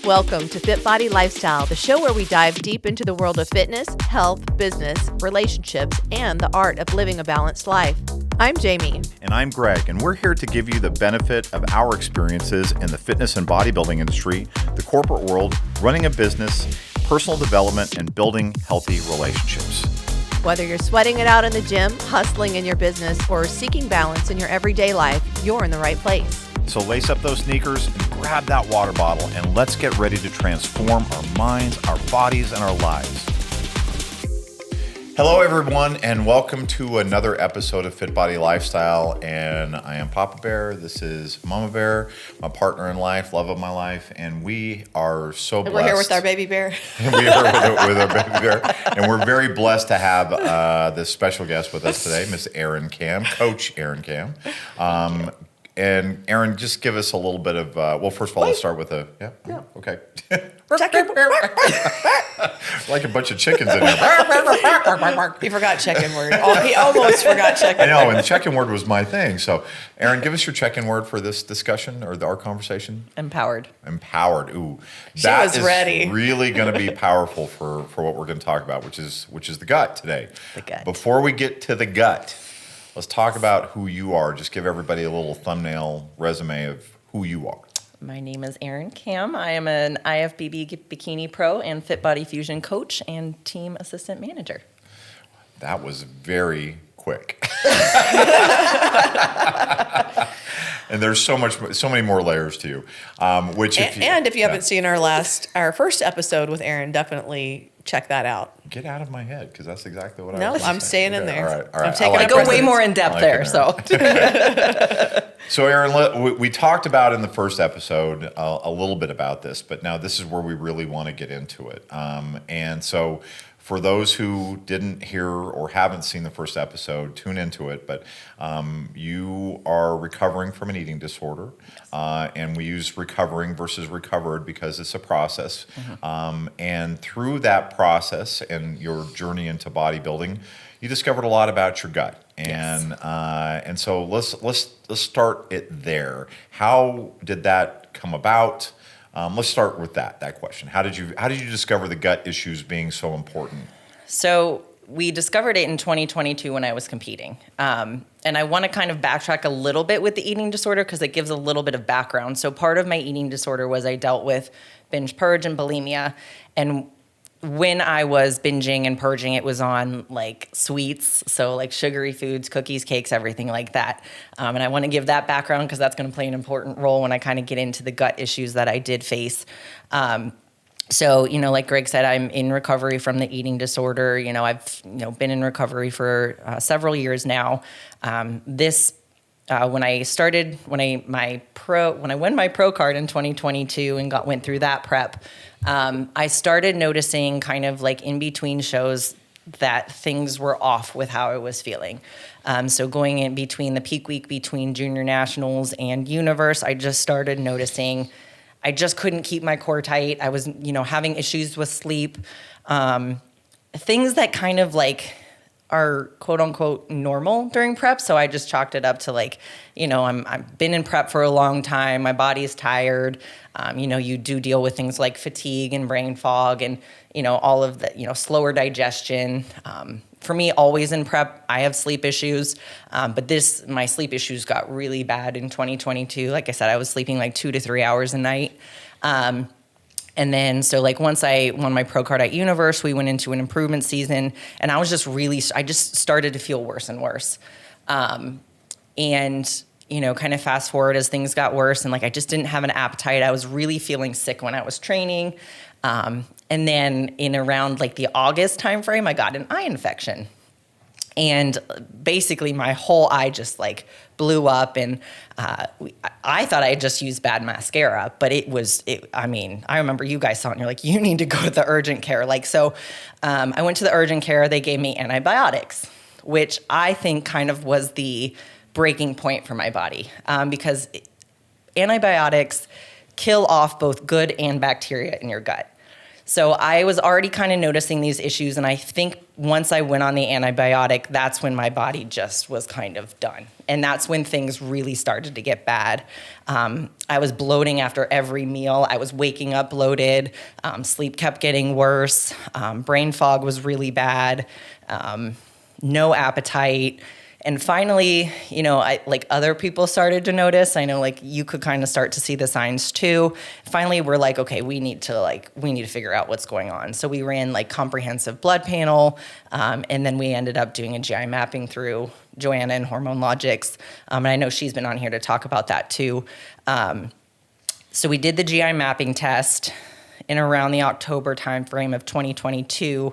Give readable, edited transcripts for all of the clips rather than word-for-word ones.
Welcome to FitBody Lifestyle, the show where we dive deep into the world of fitness, health, business, relationships, and the art of living a balanced life. I'm Jamie. And I'm Greg, and we're here to give you the benefit of our experiences in the fitness and bodybuilding industry, the corporate world, running a business, personal development, and building healthy relationships. Whether you're sweating it out in the gym, hustling in your business, or seeking balance in your everyday life, you're in the right place. So lace up those sneakers and grab that water bottle, and let's get ready to transform our minds, our bodies, and our lives. Hello, everyone, and welcome to another episode of FitBody Lifestyle. And I am Papa Bear. This is Mama Bear, my partner in life, love of my life, and we are so blessed. We're here with our baby bear. We are with our baby bear, and we're very blessed to have this special guest with us today, Miss Erin Kamm, Coach Erin Kamm. And Erin, just give us a little bit of, well, first of all, let's start with a, okay. Like a bunch of chickens in there. He forgot check-in word. He almost forgot check-in word. I know, and the check-in word was my thing. So, Erin, give us your check-in word for this discussion or our conversation. Empowered. Empowered. Ooh, that is ready. Really going to be powerful for what we're going to talk about, which is the gut today. The gut. Before we get to the gut, let's talk about who you are. Just give everybody a little thumbnail resume of who you are. My name is Erin Kamm. I am an IFBB Bikini Pro and FitBody Fusion coach and team assistant manager. That was very quick. And there's so many more layers to you. If you haven't seen our first episode with Erin, definitely check that out. Get out of my head, because that's exactly what I was saying. I'm staying in there. All right. I go way more in depth there. So, So Erin, we talked about in the first episode a little bit about this, but now this is where we really want to get into it. And so for those who didn't hear or haven't seen the first episode, tune into it. But you are recovering from an eating disorder. Yes. And we use recovering versus recovered because it's a process. Mm-hmm. And through that process and your journey into bodybuilding, you discovered a lot about your gut. And yes. And so let's start it there. How did that come about? Let's start with that question. How did you discover the gut issues being so important? So we discovered it in 2022 when I was competing. And I want to kind of backtrack a little bit with the eating disorder because it gives a little bit of background. So part of my eating disorder was I dealt with binge purge and bulimia. And when I was binging and purging, it was on like sweets, so like sugary foods, cookies, cakes, everything like that. And I want to give that background because that's going to play an important role when I kind of get into the gut issues that I did face. So, like Greg said, I'm in recovery from the eating disorder. I've been in recovery for several years now. When I won my pro card in 2022 and went through that prep, I started noticing kind of like in between shows that things were off with how I was feeling. So going in between the peak week between junior nationals and universe, I just started noticing I just couldn't keep my core tight. I was, having issues with sleep, things that kind of like are quote unquote normal during prep. So I just chalked it up to like, I've been in prep for a long time. My body's tired. You do deal with things like fatigue and brain fog and, all of the, slower digestion. For me, always in prep, I have sleep issues. But my sleep issues got really bad in 2022. Like I said, I was sleeping like 2 to 3 hours a night. And then, so like once I won my pro card at Universe, we went into an improvement season and I just started to feel worse and worse. And, kind of fast forward as things got worse and like I just didn't have an appetite. I was really feeling sick when I was training. And then in around like the August timeframe, I got an eye infection. And basically my whole eye just like blew up and I thought I had just used bad mascara, but I remember you guys saw it and you're like, you need to go to the urgent care. I went to the urgent care. They gave me antibiotics, which I think kind of was the breaking point for my body because antibiotics kill off both good and bacteria in your gut. So I was already kind of noticing these issues. And I think once I went on the antibiotic, that's when my body just was kind of done. And that's when things really started to get bad. I was bloating after every meal. I was waking up bloated. Sleep kept getting worse. Brain fog was really bad. No appetite. And finally, like other people started to notice. I know like you could kind of start to see the signs too. Finally, we're like, okay, we need to figure out what's going on. So we ran like comprehensive blood panel, and then we ended up doing a GI mapping through Joanna and Hormone Logics. And I know she's been on here to talk about that too. So we did the GI mapping test in around the October timeframe of 2022,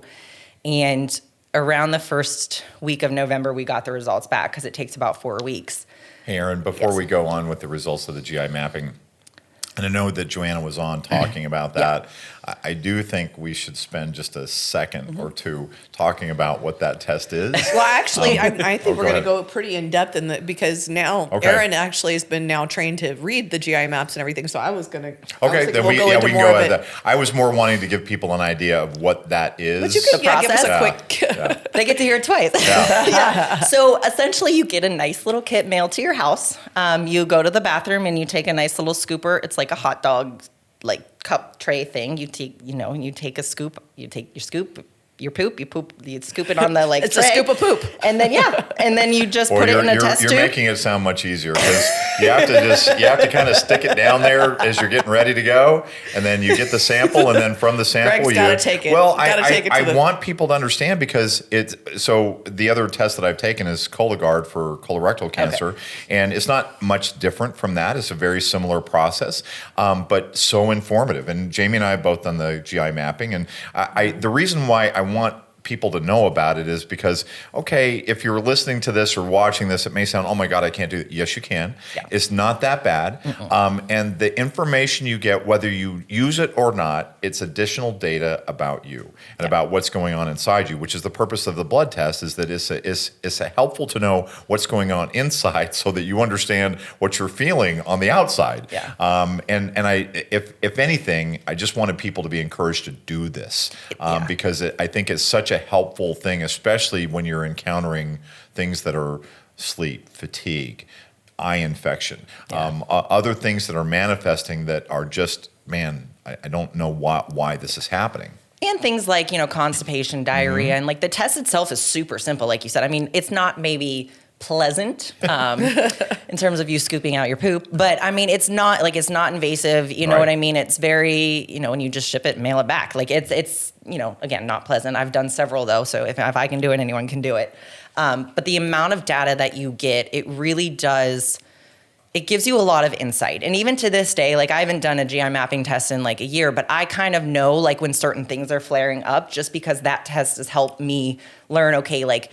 and around the first week of November, we got the results back because it takes about 4 weeks. Hey, Erin, before we go on with the results of the GI mapping, and I know that Joanna was on talking about that, I do think we should spend just a second or two talking about what that test is. Well, actually, I think we're going to go go pretty in depth in the, because now Erin actually has been now trained to read the GI maps and everything. So I was going to. Okay, then we can go ahead. That. I was more wanting to give people an idea of what that is. But you can give us a quick. They get to hear it twice. Yeah. So essentially, you get a nice little kit mailed to your house. You go to the bathroom and you take a nice little scooper. It's like a hot dog cup tray thing. You take a scoop. You take your scoop, your poop. You scoop it on the it's tray. a scoop of poop. And then you just put it in a test tube. You're making it sound much easier because you have to kind of stick it down there as you're getting ready to go, and then you get the sample, and then from the sample Greg's gotta take it. Well, I want people to understand because so the other test that I've taken is Cologuard for colorectal cancer, and it's not much different from that. It's a very similar process, but so informative. And Jamie and I have both done the GI mapping, and the reason why I want people to know about it is because, okay, if you're listening to this or watching this, it may sound, oh my God, I can't do it. Yes, you can. Yeah. It's not that bad. And the information you get, whether you use it or not, it's additional data about you and about what's going on inside you, which is the purpose of the blood test, is that it's helpful to know what's going on inside so that you understand what you're feeling on the outside. Yeah. And if anything, I just wanted people to be encouraged to do this because I think it's such a helpful thing, especially when you're encountering things that are sleep, fatigue, eye infection, other things that are manifesting that are just, man, I don't know why this is happening. And things like, constipation, diarrhea, and like the test itself is super simple, like you said. I mean, it's not maybe pleasant in terms of you scooping out your poop, but I mean, it's not invasive. You know what I mean? It's very, when you just ship it, mail it back. Like it's again, not pleasant. I've done several though, so if I can do it, anyone can do it. But the amount of data that you get, it really does. It gives you a lot of insight. And even to this day, like I haven't done a GI mapping test in like a year, but I kind of know like when certain things are flaring up, just because that test has helped me learn, okay, like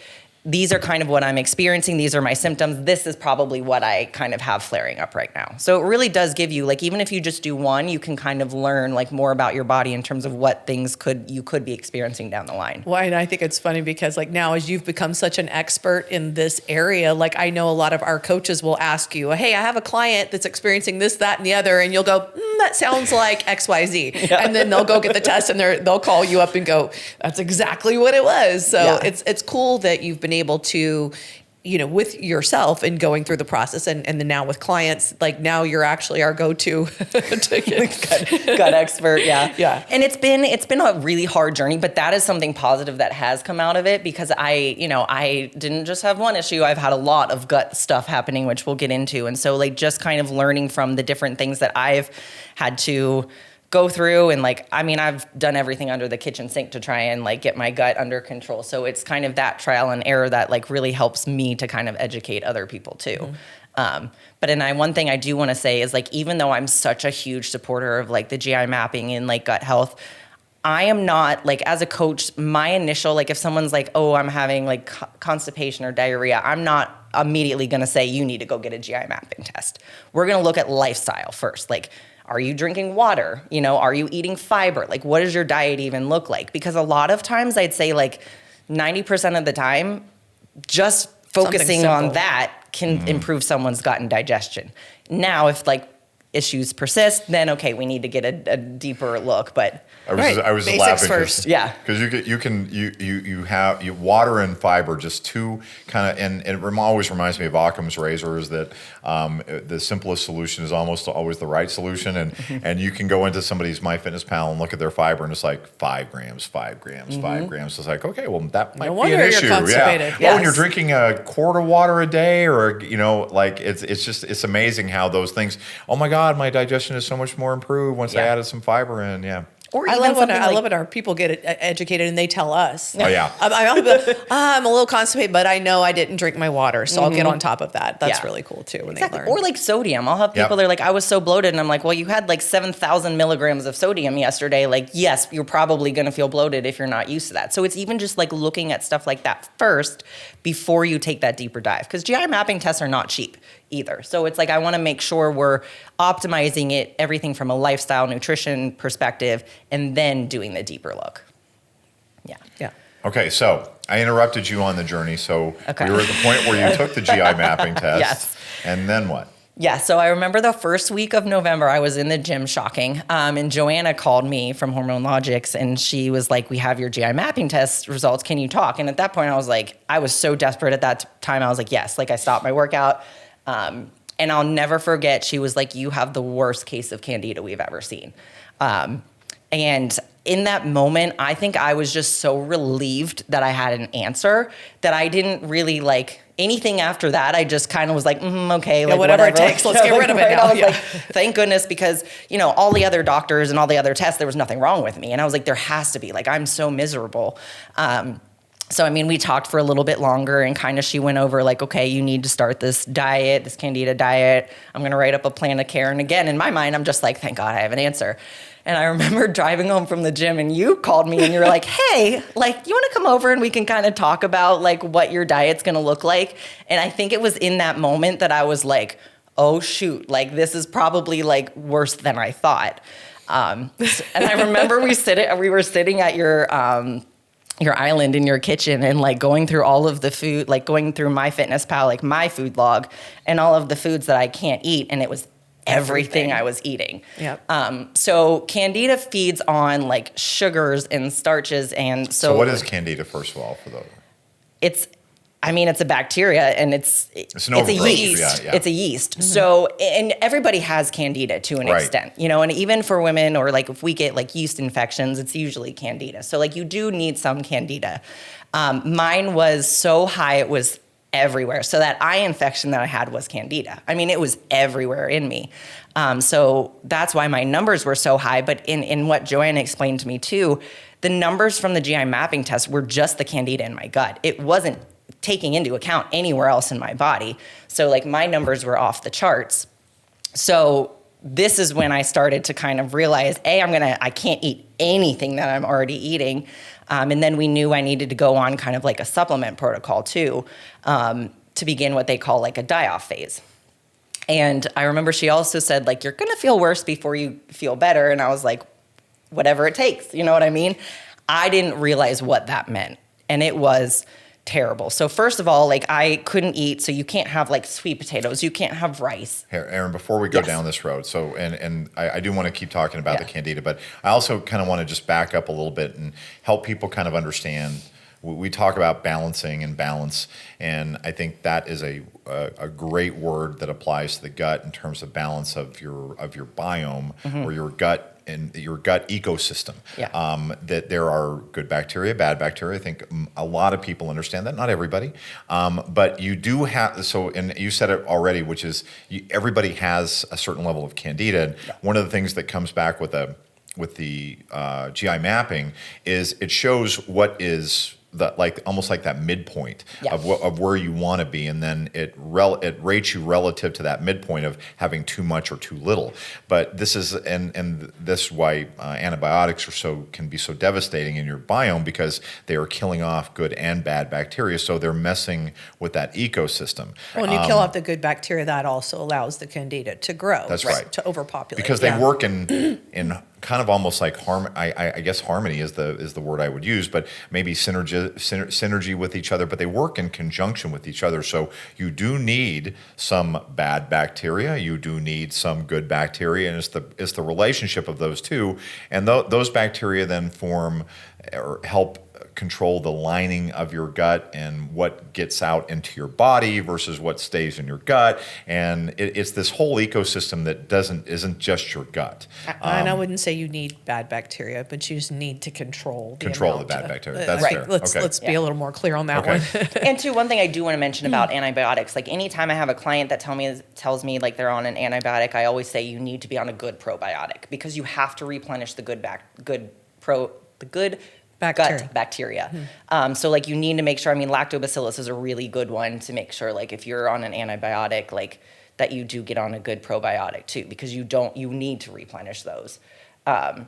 these are kind of what I'm experiencing. These are my symptoms. This is probably what I kind of have flaring up right now. So it really does give you, like, even if you just do one, you can kind of learn like more about your body in terms of what things you could be experiencing down the line. Well, and I think it's funny because like now as you've become such an expert in this area, like I know a lot of our coaches will ask you, hey, I have a client that's experiencing this, that, and the other. And you'll go, that sounds like XYZ. And then they'll go get the test and they'll call you up and go, that's exactly what it was. So it's cool that you've been able to, with yourself and going through the process and then now with clients, like now you're actually our go-to gut expert. Yeah. Yeah. And it's been a really hard journey, but that is something positive that has come out of it because I didn't just have one issue. I've had a lot of gut stuff happening, which we'll get into. And so like just kind of learning from the different things that I've had to go through and like, I mean, I've done everything under the kitchen sink to try and like get my gut under control. So it's kind of that trial and error that like really helps me to kind of educate other people too. One thing I do want to say is like, even though I'm such a huge supporter of like the GI mapping and like gut health, I am not like, as a coach, my initial, like if someone's like, oh, I'm having like constipation or diarrhea, I'm not immediately going to say you need to go get a GI mapping test. We're going to look at lifestyle first. Like, are you drinking water? Are you eating fiber? Like, what does your diet even look like? Because a lot of times I'd say like 90% of the time, just focusing on that can improve someone's gut and digestion. Now, if issues persist, then okay, we need to get a deeper look. But I was just Basics laughing first. Yeah. because you have water and fiber, just two kind of, and it always reminds me of Occam's razors that the simplest solution is almost always the right solution, and you can go into somebody's MyFitnessPal and look at their fiber, and it's like 5 grams, 5 grams, 5 grams. It's like, okay, well that might be wonder an you're issue. constipated. Yeah. Oh, and Yes. you're drinking a quart of water a day, or like it's amazing how those things. Oh my God, my digestion is so much more improved once I Yeah. added some fiber in. Yeah. or I even love when something I like, love when our people get educated and they tell us. Oh yeah. I'm a little constipated, but I know I didn't drink my water, so I'll get on top of that. That's Yeah. really cool too when Exactly. they learn. Or like sodium. I'll have people, Yep. they're like, I was so bloated. And I'm like, well, you had like 7,000 milligrams of sodium yesterday. Like, yes, you're probably going to feel bloated if you're not used to that. So it's even just like looking at stuff like that first before you take that deeper dive. Because GI mapping tests are not cheap either. So it's like, I want to make sure we're optimizing it, everything from a lifestyle, nutrition perspective, and then doing the deeper look. Yeah. Yeah. Okay, so I interrupted you on the journey. So Okay. we were at the point where you took the GI mapping test. Yes. And then what? Yeah, so I remember the first week of November, I was in the gym shocking, and Joanna called me from Hormone Logics, and she was like, we have your GI mapping test results, can you talk? And at that point, I was like, I was so desperate at that time, I was like, yes, like I stopped my workout, and I'll never forget, she was like, you have the worst case of candida we've ever seen. And in that moment, I think I was just so relieved that I had an answer that I didn't really like anything after that. I just kind of was like, okay, like whatever it takes, let's get rid of it now. I was Yeah. like, thank goodness, because all the other doctors and all the other tests, there was nothing wrong with me, and I was like, there has to be. Like, I'm so miserable. So, I mean, we talked for a little bit longer, and kind of she went over like, okay, you need to start this diet, this candida diet. I'm going to write up a plan of care. And again, in my mind, I'm just like, thank God I have an answer. And I remember driving home from the gym, and you called me and you were like, hey, like, you want to come over and we can kind of talk about like what your diet's going to look like? And I think it was in that moment that I was like, oh shoot, like this is probably like worse than I thought. And I remember we were sitting at your island in your kitchen and like going through all of the food, like going through MyFitnessPal, like my food log, and all of the foods that I can't eat. And it was everything I was eating. Yep. So candida feeds on like sugars and starches. And So what is candida, first of all, for those? it's a bacteria, and it's an a overgrowth. yeast. Yeah. It's a yeast. So, and everybody has candida to an Right. extent, and even for women, or like if we get like yeast infections, it's usually candida. So like you do need some candida. Mine was so high, it was everywhere. So that eye infection that I had was candida. I mean, it was everywhere in me. So that's why my numbers were so high. But in what Joanna explained to me too, the numbers from the GI mapping test were just the candida in my gut. It wasn't taking into account anywhere else in my body. So like my numbers were off the charts. So this is when I started to kind of realize, I can't eat anything that I'm already eating. And then we knew I needed to go on kind of like a supplement protocol too, to begin what they call like a die-off phase. And I remember she also said, like, you're going to feel worse before you feel better. And I was like, whatever it takes, you know what I mean? I didn't realize what that meant. And it was terrible. So first of all, like I couldn't eat. So you can't have like sweet potatoes. You can't have rice. Here, Erin, before we go Yes. down this road, so and I do want to keep talking about Yeah. the candida, but I also kind of want to just back up a little bit and help people kind of understand. We talk about balancing and balance, and I think that is a great word that applies to the gut in terms of balance of your biome or your gut and your gut ecosystem. Yeah. That there are good bacteria, bad bacteria. I think a lot of people understand that, not everybody, but you do have. So, and you said it already, which is everybody has a certain level of candida. Yeah. One of the things that comes back with the GI mapping is it shows what is almost like that midpoint Yeah. of where you want to be, and then it rates you relative to that midpoint of having too much or too little. But this is and this is why antibiotics can be so devastating in your biome, because they are killing off good and bad bacteria, so they're messing with that ecosystem. Well, when you kill off the good bacteria, that also allows the candida to grow. That's right. To overpopulate. Because they work in kind of almost like I guess harmony is the word I would use, but maybe synergy with each other, but they work in conjunction with each other. So you do need some bad bacteria, you do need some good bacteria, and it's the relationship of those two, and those bacteria then form or help control the lining of your gut and what gets out into your body versus what stays in your gut. And it's this whole ecosystem that isn't just your gut. And I wouldn't say you need bad bacteria, but you just need to control the bad bacteria. That's right. fair. Let's be a little more clear on that one. And too, one thing I do want to mention about antibiotics, like anytime I have a client that tells me like they're on an antibiotic, I always say you need to be on a good probiotic, because you have to replenish the good Bacteria. gut bacteria. So like you need to make sure, lactobacillus is a really good one to make sure, like if you're on an antibiotic, like that you do get on a good probiotic too, because you need to replenish those. But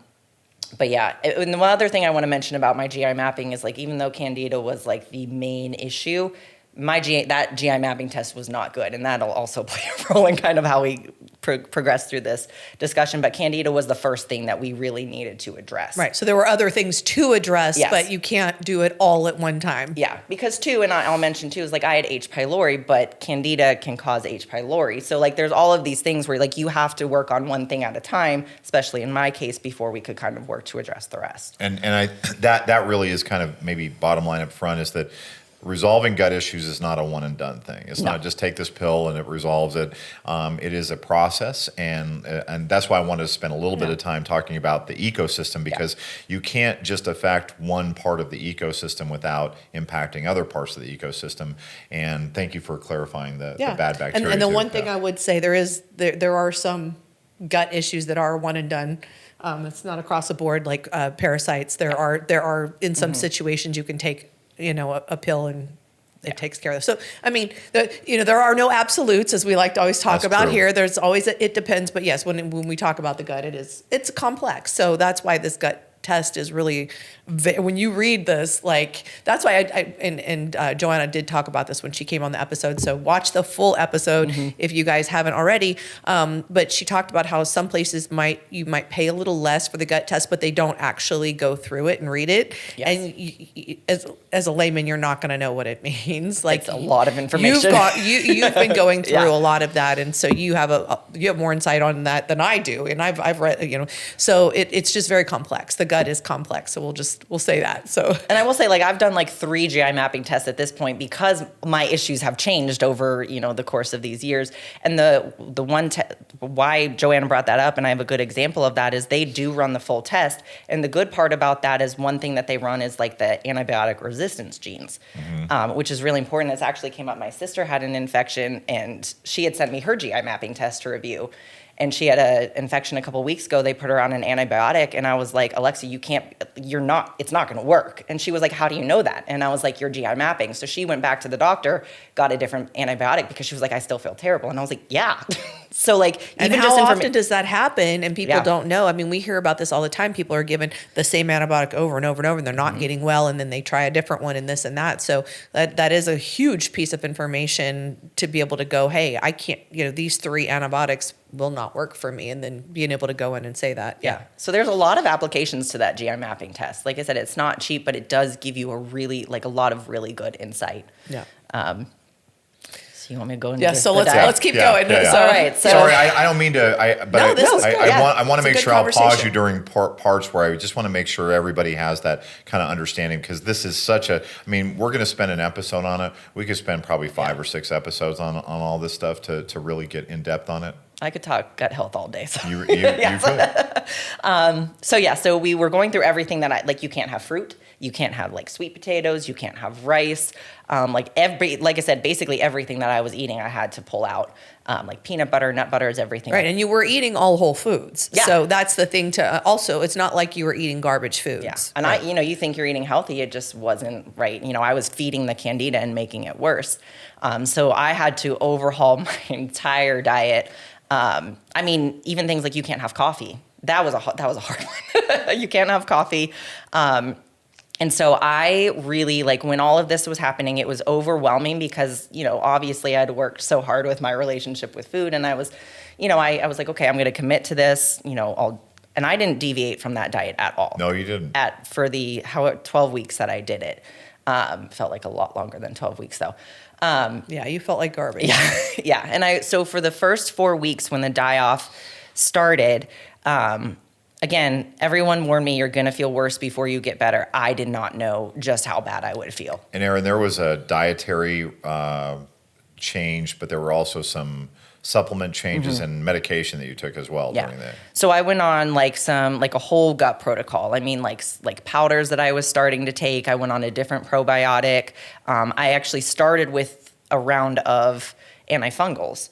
yeah, and the one other thing I want to mention about my GI mapping is, like, even though Candida was like the main issue, that GI mapping test was not good, and that'll also play a role in kind of how we progress through this discussion. But Candida was the first thing that we really needed to address. Right. So there were other things to address, Yes. but you can't do it all at one time. Yeah, because too, and I'll mention too, is like I had H. pylori, but Candida can cause H. pylori. So like there's all of these things where like you have to work on one thing at a time, especially in my case, before we could kind of work to address the rest. And that really is kind of maybe bottom line up front, is that resolving gut issues is not a one and done thing. It's not just take this pill and it resolves it. It is a process, and that's why I wanted to spend a little bit of time talking about the ecosystem, because you can't just affect one part of the ecosystem without impacting other parts of the ecosystem. And thank you for clarifying the bad bacteria. And the one thing I would say, there are some gut issues that are one and done. It's not across the board like parasites. There are in some situations you can take a pill and it takes care of it. So, there are no absolutes, as we like to always talk about here. There's always it depends. But yes, when we talk about the gut, it's complex. So that's why this gut test is really, when you read this, like, that's why Joanna did talk about this when she came on the episode. So watch the full episode if you guys haven't already. But she talked about how some places you might pay a little less for the gut test, but they don't actually go through it and read it. Yes. And as a layman, you're not going to know what it means. Like, it's a lot of information. You've been going through a lot of that, and so you have more insight on that than I do. And I've read, so it's just very complex. The gut is complex, so we'll say that. So, and I will say, like, I've done like 3 GI mapping tests at this point, because my issues have changed over the course of these years. And the one why Joanna brought that up, and I have a good example of that, is they do run the full test. And the good part about that is, one thing that they run is like the antibiotic resistance genes, which is really important. This actually came up. My sister had an infection, and she had sent me her GI mapping test to review. And she had an infection a couple weeks ago. They put her on an antibiotic, and I was like, Alexa, it's not going to work. And she was like, how do you know that? And I was like, you're GI mapping. So she went back to the doctor, got a different antibiotic, because she was like, I still feel terrible. And I was like, yeah. So like, and even how often does that happen? And people don't know. We hear about this all the time. People are given the same antibiotic over and over and over, and they're not getting well, and then they try a different one and this and that. So that is a huge piece of information to be able to go, hey, I can't, these 3 antibiotics will not work for me, and then being able to go in and say that. Yeah. So there's a lot of applications to that GI mapping test. Like I said, it's not cheap, but it does give you a lot of really good insight. Yeah. So you want me to go into so let's keep going. Yeah. All right. So, sorry, I don't mean to. I want to make sure I'll pause you during parts where I just want to make sure everybody has that kind of understanding, because this is such a. We're going to spend an episode on it. We could spend probably 5 or 6 episodes on all this stuff to really get in depth on it. I could talk gut health all day. So. You could. So we were going through everything that you can't have fruit, you can't have like sweet potatoes, you can't have rice, like I said, basically everything that I was eating, I had to pull out, like peanut butter, nut butter is everything. Right, and you were eating all whole foods. Yeah. So that's the thing to also, it's not like you were eating garbage foods. Yeah, and right. You think you're eating healthy, it just wasn't right. I was feeding the Candida and making it worse. So I had to overhaul my entire diet. Even things like you can't have coffee. That was a hard one. You can't have coffee. And so I really, when all of this was happening, it was overwhelming, because, obviously I had worked so hard with my relationship with food, and I was, I was like, okay, I'm going to commit to this. And I didn't deviate from that diet at all. No, you didn't. For the 12 weeks that I did it. Felt like a lot longer than 12 weeks though. Yeah, you felt like garbage. Yeah. Yeah. And so for the first 4 weeks when the die-off started, again, everyone warned me you're going to feel worse before you get better. I did not know just how bad I would feel. And Erin, there was a dietary change, but there were also some supplement changes and medication that you took as well during that. So I went on like a whole gut protocol. I mean, like powders that I was starting to take. I went on a different probiotic. I actually started with a round of antifungals.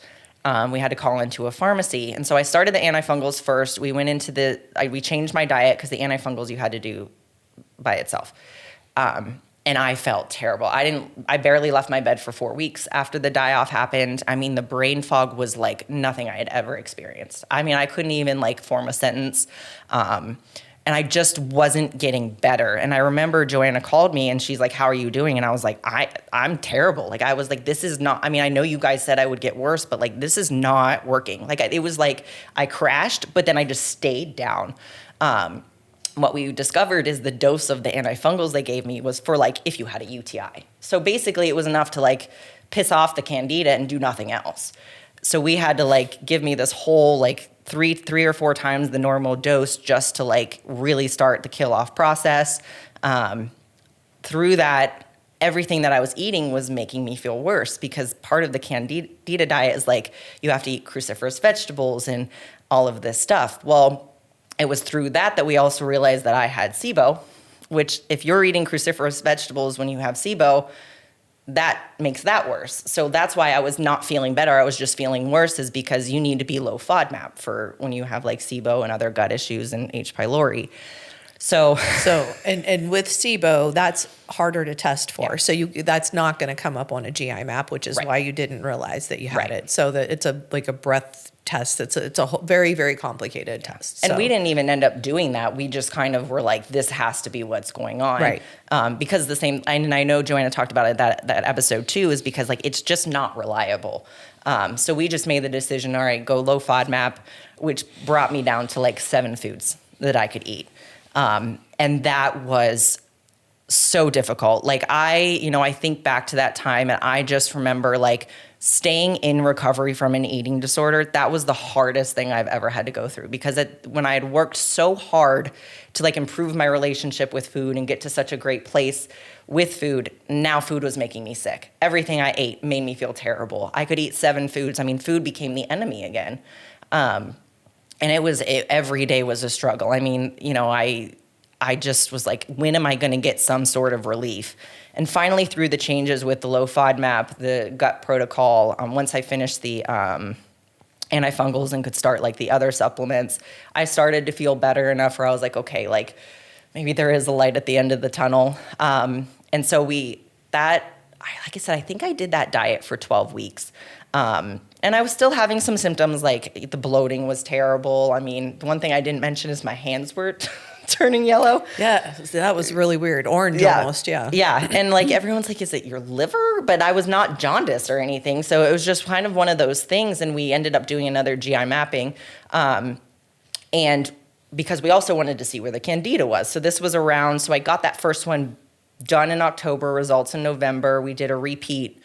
We had to call into a pharmacy. And so I started the antifungals first. We went into we changed my diet because the antifungals you had to do by itself. And I felt terrible. I barely left my bed for 4 weeks after the die-off happened. I mean, the brain fog was like nothing I had ever experienced. I mean, I couldn't even like form a sentence. And I just wasn't getting better. And I remember Joanna called me and she's like, how are you doing? And I was like, I'm terrible. Like, I was like, this is not, I mean, I know you guys said I would get worse, but like, this is not working. Like, it was like I crashed, but then I just stayed down. What we discovered is the dose of the antifungals they gave me was for like if you had a UTI. So basically it was enough to like piss off the candida and do nothing else. So we had to like give me this whole like three or four times the normal dose just to like really start the kill off process. Through that, everything that I was eating was making me feel worse because part of the candida diet is like you have to eat cruciferous vegetables and all of this stuff. Well, it was through that we also realized that I had SIBO, which if you're eating cruciferous vegetables when you have SIBO, that makes that worse. So that's why I was not feeling better. I was just feeling worse is because you need to be low FODMAP for when you have like SIBO and other gut issues and H. pylori. So and with SIBO, that's harder to test for. Yeah. So that's not going to come up on a GI map, which is why you didn't realize that you had it. So that it's a breath test. It's a very, very complicated test. And we didn't even end up doing that. We just kind of were like, this has to be what's going on. Right. Because and I know Joanna talked about it that episode too, is because like, it's just not reliable. So we just made the decision, all right, go low FODMAP, which brought me down to like 7 foods that I could eat. And that was so difficult. Like I think back to that time and I just remember like staying in recovery from an eating disorder. That was the hardest thing I've ever had to go through because when I had worked so hard to like improve my relationship with food and get to such a great place with food, now food was making me sick. Everything I ate made me feel terrible. I could eat 7 foods. I mean, food became the enemy again. And every day was a struggle. I mean, I just was like, when am I going to get some sort of relief? And finally, through the changes with the low FODMAP, the gut protocol, once I finished the antifungals and could start like the other supplements, I started to feel better enough where I was like, okay, like maybe there is a light at the end of the tunnel. And so like I said, I think I did that diet for 12 weeks. And I was still having some symptoms, like the bloating was terrible. I mean, the one thing I didn't mention is my hands were turning yellow. Yeah, that was really weird. Orange almost, yeah. Yeah, and like everyone's like, is it your liver? But I was not jaundiced or anything. So it was just kind of one of those things. And we ended up doing another GI mapping. And because we also wanted to see where the candida was. So this was around, so I got that first one done in October, results in November. We did a repeat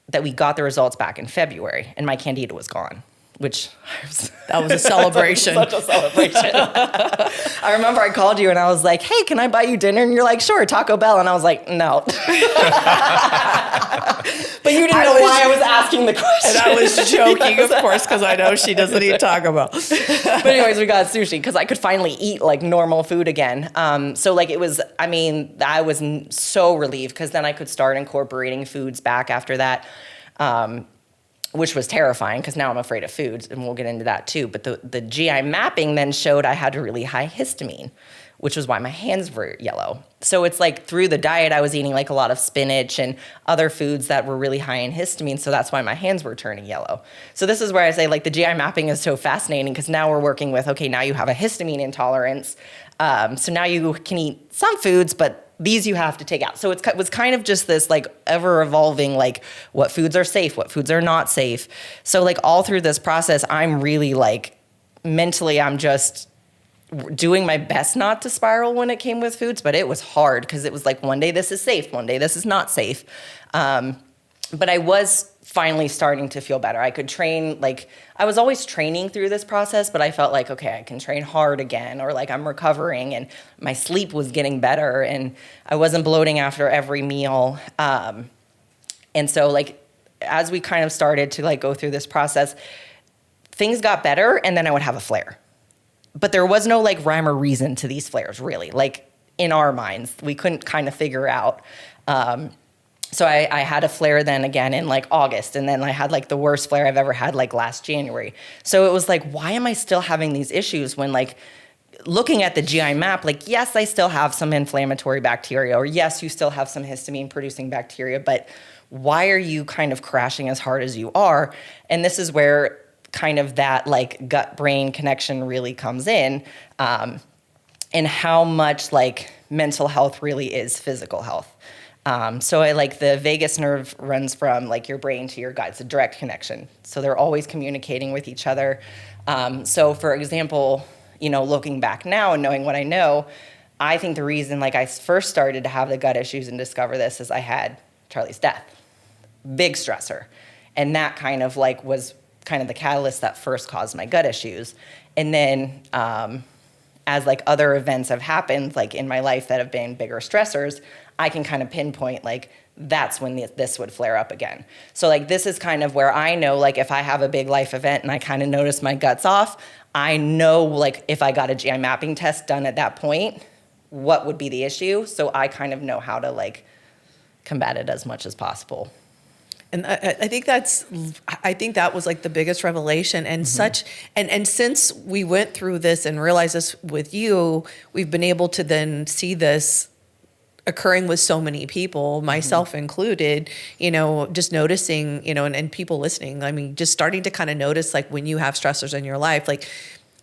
that we got the results back in February, and my candida was gone, which that was a celebration. Such a celebration. I remember I called you and I was like, hey, can I buy you dinner? And you're like, sure, Taco Bell. And I was like, no. But you didn't know why I was asking the question. And I was joking, of course, because I know she doesn't eat Taco Bell. But anyways, we got sushi because I could finally eat like normal food again. So like I was so relieved because then I could start incorporating foods back after that. Which was terrifying because now I'm afraid of foods, and we'll get into that too. But the GI mapping then showed I had a really high histamine, which was why my hands were yellow. So it's like through the diet, I was eating like a lot of spinach and other foods that were really high in histamine. So that's why my hands were turning yellow. So this is where I say like the GI mapping is so fascinating because now we're working with, okay, now you have a histamine intolerance. So now you can eat some foods, but these you have to take out. So it was kind of just this like ever evolving, like what foods are safe, what foods are not safe. So like all through this process, I'm really like mentally, I'm just doing my best not to spiral when it came with foods, but it was hard because it was like one day this is safe, one day this is not safe. But I was finally starting to feel better. I could train, like I was always training through this process, but I felt like, okay, I can train hard again, or like I'm recovering, and my sleep was getting better, and I wasn't bloating after every meal. And so like, as we kind of started to like go through this process, things got better, and then I would have a flare. But there was no like rhyme or reason to these flares, really. Like in our minds, we couldn't kind of figure out. So I had a flare then again in like August, and then I had like the worst flare I've ever had like last January. So it was like, why am I still having these issues when like looking at the GI map, like, yes, I still have some inflammatory bacteria, or yes, you still have some histamine producing bacteria, but why are you kind of crashing as hard as you are? And this is where kind of that like gut brain connection really comes in, and how much like mental health really is physical health. So I like the vagus nerve runs from like your brain to your gut. It's a direct connection. So they're always communicating with each other. So for example, you know, looking back now and knowing what I know, I think the reason like I first started to have the gut issues and discover this is I had Charlie's death, big stressor. And that kind of like was kind of the catalyst that first caused my gut issues. And then, as like other events have happened, like in my life that have been bigger stressors, I can kind of pinpoint like that's when this would flare up again. So like this is kind of where I know like if I have a big life event and I kind of notice my gut's off, I know like if I got a GI mapping test done at that point, what would be the issue. So I kind of know how to like combat it as much as possible. And I think that was like the biggest revelation, and and since we went through this and realized this with you, we've been able to then see this occurring with so many people, myself included, you know, just noticing, you know, and people listening, I mean, just starting to kind of notice like when you have stressors in your life, like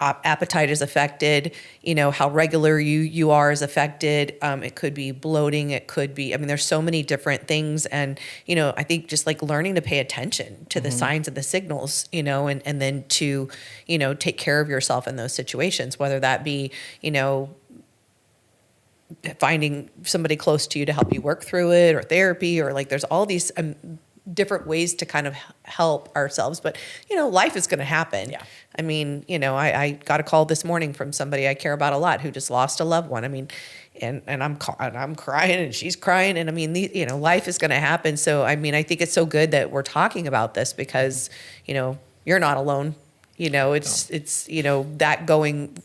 appetite is affected, you know, how regular you are is affected. It could be bloating. It could be, I mean, there's so many different things. And, you know, I think just like learning to pay attention to the signs and the signals, you know, and then to, you know, take care of yourself in those situations, whether that be, you know, finding somebody close to you to help you work through it, or therapy, or like there's all these different ways to kind of help ourselves. But, you know, life is going to happen. Yeah. I mean, you know, I got a call this morning from somebody I care about a lot who just lost a loved one. I mean, and I'm crying and she's crying. And I mean, you know, life is going to happen. So, I mean, I think it's so good that we're talking about this because, you know, you're not alone. You know, it's, you know, that going,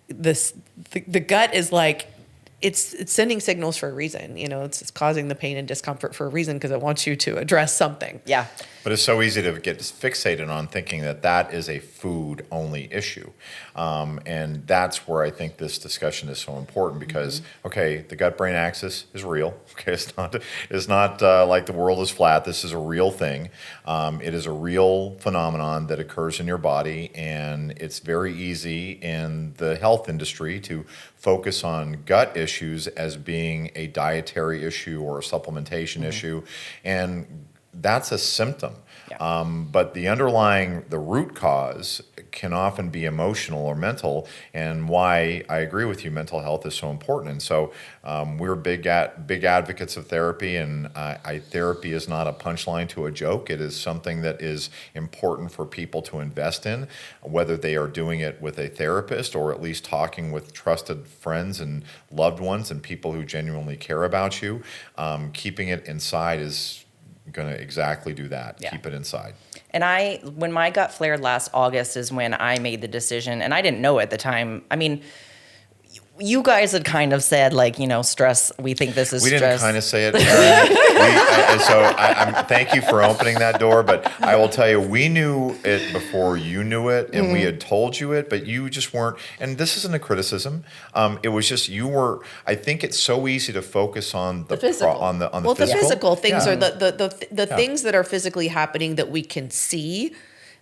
the gut is like, it's sending signals for a reason. You know, it's causing the pain and discomfort for a reason because it wants you to address something. Yeah. But it's so easy to get fixated on thinking that that is a food-only issue. And that's where I think this discussion is so important because, okay, the gut-brain axis is real. Okay, it's not like the world is flat. This is a real thing. It is a real phenomenon that occurs in your body, and it's very easy in the health industry to focus on gut issues as being a dietary issue or a supplementation issue. And that's a symptom. Yeah. But the root cause can often be emotional or mental, and why I agree with you, mental health is so important. And so we're big advocates of therapy, and therapy is not a punchline to a joke. It is something that is important for people to invest in, whether they are doing it with a therapist or at least talking with trusted friends and loved ones and people who genuinely care about you. Keeping it inside is going to exactly do that. Yeah. Keep it inside. And when my gut flared last August is when I made the decision, and I didn't know at the time. I mean, you guys had kind of said, like, you know, stress, we think this is stress. We didn't kind of say it, Erin. Thank you for opening that door, but I will tell you, we knew it before you knew it, and we had told you it, but you just weren't, and this isn't a criticism. It was just, I think it's so easy to focus on the physical. On the physical. The physical things are the things that are physically happening that we can see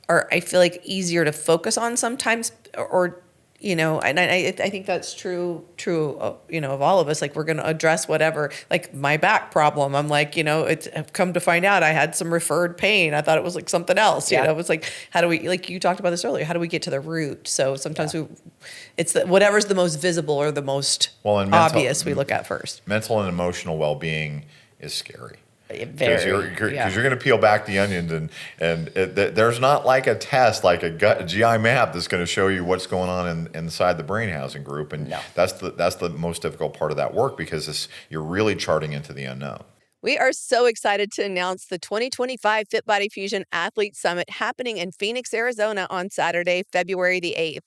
are, I feel like, easier to focus on sometimes, or And I think that's true, of all of us. Like, we're going to address whatever, like my back problem. I'm like, I've come to find out I had some referred pain. I thought it was like something else, Yeah. It was like, how do we, like you talked about this earlier, how do we get to the root? So sometimes it's whatever's the most visible or the most obvious we look at first. Mental and emotional well-being is scary. Because you're going to peel back the onions there's not like a test, like a GI map that's going to show you what's going on inside the brain housing group. And that's the most difficult part of that work, because you're really charting into the unknown. We are so excited to announce the 2025 FitBody Fusion Athlete Summit happening in Phoenix, Arizona on Saturday, February the 8th.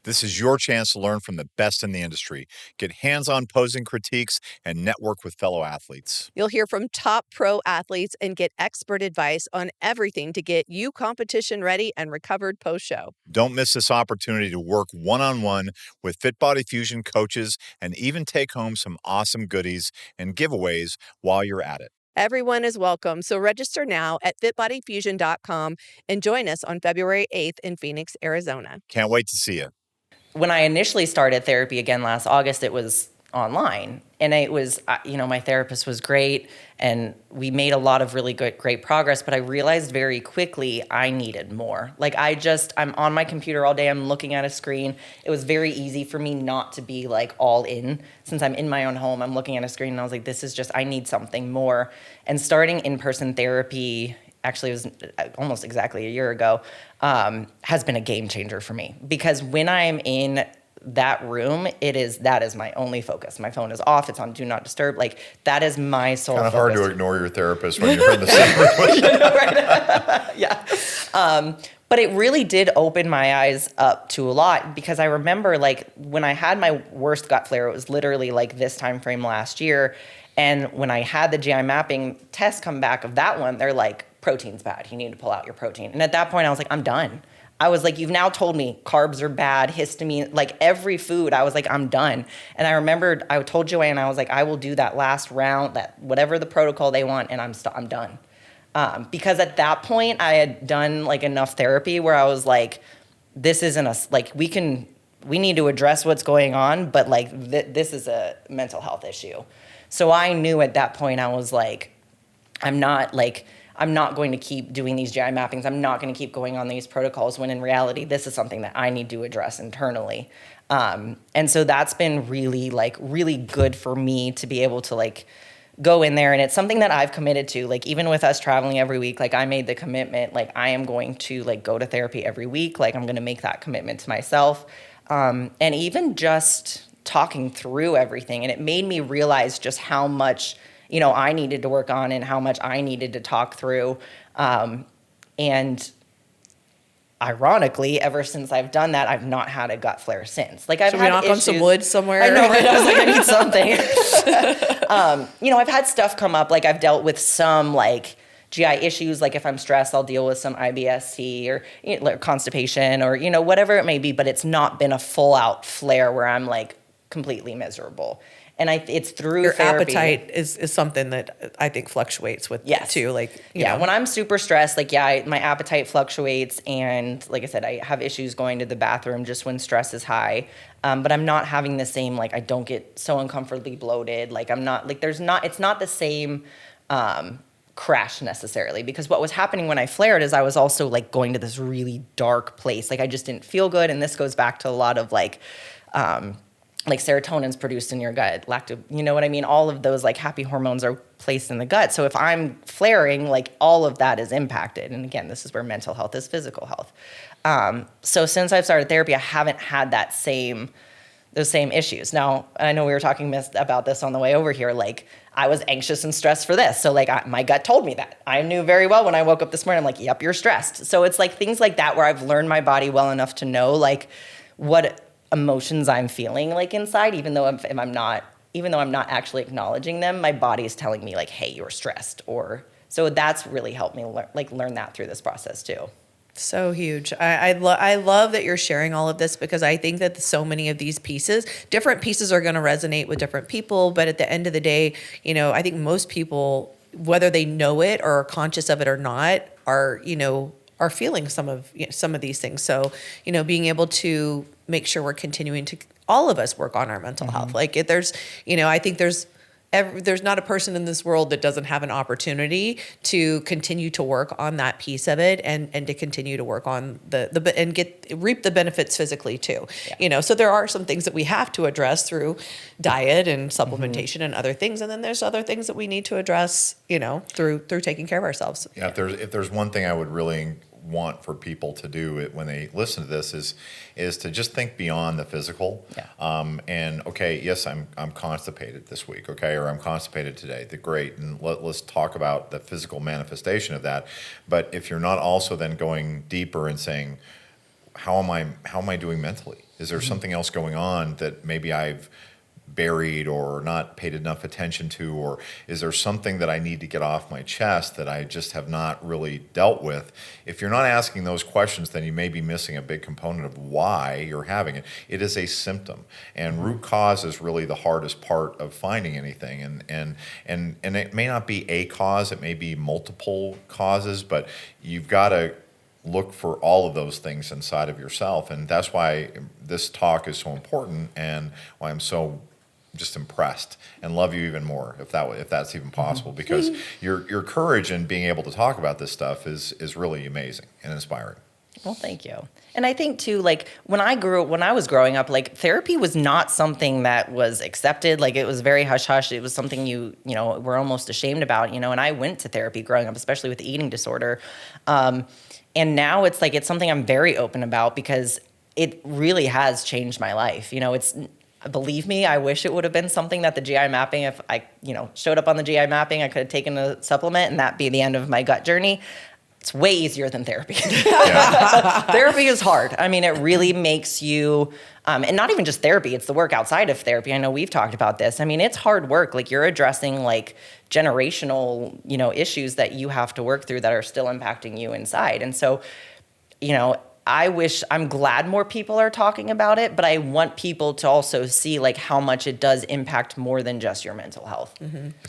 This is your chance to learn from the best in the industry, get hands-on posing critiques, and network with fellow athletes. You'll hear from top pro athletes and get expert advice on everything to get you competition ready and recovered post-show. Don't miss this opportunity to work one-on-one with FitBody Fusion coaches and even take home some awesome goodies and giveaways while you're at it. Everyone is welcome, so register now at fitbodyfusion.com and join us on February 8th in Phoenix, Arizona. Can't wait to see you. When I initially started therapy again last August, it was online, and it was, my therapist was great, and we made a lot of really great progress, but I realized very quickly I needed more. Like, I'm on my computer all day, I'm looking at a screen. It was very easy for me not to be like all in. Since I'm in my own home, I'm looking at a screen, and I was like, I need something more. And starting in-person therapy, actually it was almost exactly a year ago, has been a game changer for me. Because when I'm in that room, that is my only focus. My phone is off, it's on do not disturb. Like, that is my sole focus. Kind of hard to ignore your therapist when you're in the same room. Right? Yeah. But it really did open my eyes up to a lot, because I remember, like, when I had my worst gut flare, it was literally like this time frame last year. And when I had the GI mapping test come back of that one, they're like, protein's bad. You need to pull out your protein. And at that point, I was like, I'm done. I was like, you've now told me carbs are bad, histamine, like every food. I was like, I'm done. And I remembered I told Joanne, I was like, I will do that last round, that whatever the protocol they want, and I'm done. Because at that point, I had done like enough therapy where I was like, this isn't us. Like, we need to address what's going on, but like this is a mental health issue. So I knew at that point, I was like, I'm not going to keep doing these GI mappings. I'm not going to keep going on these protocols, when in reality, this is something that I need to address internally. And so that's been really good for me to be able to like go in there. And it's something that I've committed to, like, even with us traveling every week, like, I made the commitment, like, I am going to like go to therapy every week. Like, I'm going to make that commitment to myself. And even just talking through everything. And it made me realize just how much I needed to work on and how much I needed to talk through. And ironically, ever since I've done that, I've not had a gut flare since. Like, I've Should had we knock issues. on some wood somewhere? I know, right? I was like, I need something. I've had stuff come up. Like, I've dealt with some like GI issues. Like, if I'm stressed, I'll deal with some IBS-C or like constipation or whatever it may be. But it's not been a full out flare where I'm like completely miserable. And it's through your therapy. appetite is something that I think fluctuates with too. Like, you know. When I'm super stressed, like, my appetite fluctuates. And like I said, I have issues going to the bathroom just when stress is high. But I'm not having the same, like, I don't get so uncomfortably bloated. Like, I'm not, like, it's not the same crash necessarily. Because what was happening when I flared is I was also like going to this really dark place. Like, I just didn't feel good. And this goes back to a lot of like serotonin's produced in your gut, you know what I mean? All of those like happy hormones are placed in the gut. So if I'm flaring, like, all of that is impacted. And again, this is where mental health is physical health. So since I've started therapy, I haven't had those same issues. Now, I know we were talking about this on the way over here. Like, I was anxious and stressed for this. So like my gut told me that. I knew very well when I woke up this morning, I'm like, yep, you're stressed. So it's like things like that where I've learned my body well enough to know like what emotions I'm feeling like inside, even though I'm not actually acknowledging them, my body is telling me like, hey, you're stressed. So that's really helped me learn that through this process too. So huge. I love that you're sharing all of this, because I think that so many of these different pieces are going to resonate with different people. But at the end of the day, I think most people, whether they know it or are conscious of it or not, are are feeling some of these things. So, being able to make sure we're continuing to, all of us work on our mental health. Like there's, I think there's not a person in this world that doesn't have an opportunity to continue to work on that piece of it, and to continue to work on and reap the benefits physically too. So there are some things that we have to address through diet and supplementation and other things, and then there's other things that we need to address, through taking care of ourselves. Yeah, if there's one thing I would really want for people to do it when they listen to this is to just think beyond the physical. And okay, yes, I'm constipated this week, okay, or I'm constipated today. Great, and let's talk about the physical manifestation of that. But if you're not also then going deeper and saying, how am I doing mentally? Is there something else going on that maybe I've buried or not paid enough attention to, or is there something that I need to get off my chest that I just have not really dealt with? If you're not asking those questions, then you may be missing a big component of why you're having it. It is a symptom, and root cause is really the hardest part of finding anything. And it may not be a cause, it may be multiple causes, but you've got to look for all of those things inside of yourself. And that's why this talk is so important, and why I'm so just impressed and love you even more, if that's even possible, because your courage in being able to talk about this stuff is really amazing and inspiring. Well, thank you. And I think too, like when I was growing up, like therapy was not something that was accepted. Like it was very hush hush. It was something you were almost ashamed about, and I went to therapy growing up, especially with the eating disorder. And now it's something I'm very open about, because it really has changed my life. Believe me, I wish it would have been something that the GI mapping, if I, showed up on the GI mapping, I could have taken a supplement and that be the end of my gut journey. It's way easier than therapy. Therapy is hard. I mean, it really makes you, and not even just therapy, it's the work outside of therapy. I know we've talked about this. I mean, it's hard work. Like you're addressing generational, issues that you have to work through that are still impacting you inside. And so, I'm glad more people are talking about it, but I want people to also see how much it does impact more than just your mental health.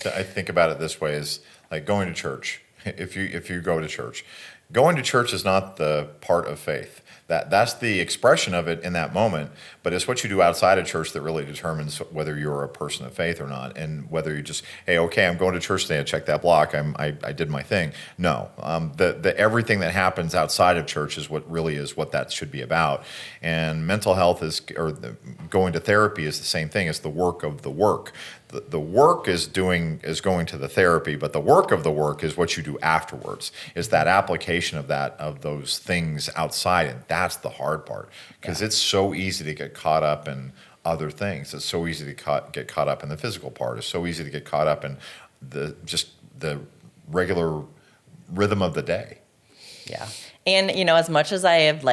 I think about it this way: is like going to church. If you go to church, going to church is not the part of faith. That's the expression of it in that moment, but it's what you do outside of church that really determines whether you're a person of faith or not, and whether you just, hey, okay, I'm going to church today, I checked that block, I did my thing. No, the everything that happens outside of church is what that should be about. And mental health going to therapy is the same thing. It's the work of the work. The work is going to the therapy, but the work of the work is what you do afterwards. Is that application of those things outside, and that's the hard part, because it's so easy to get caught up in other things. It's so easy to get caught up in the physical part. It's so easy to get caught up in the regular rhythm of the day. Yeah, and as much as I have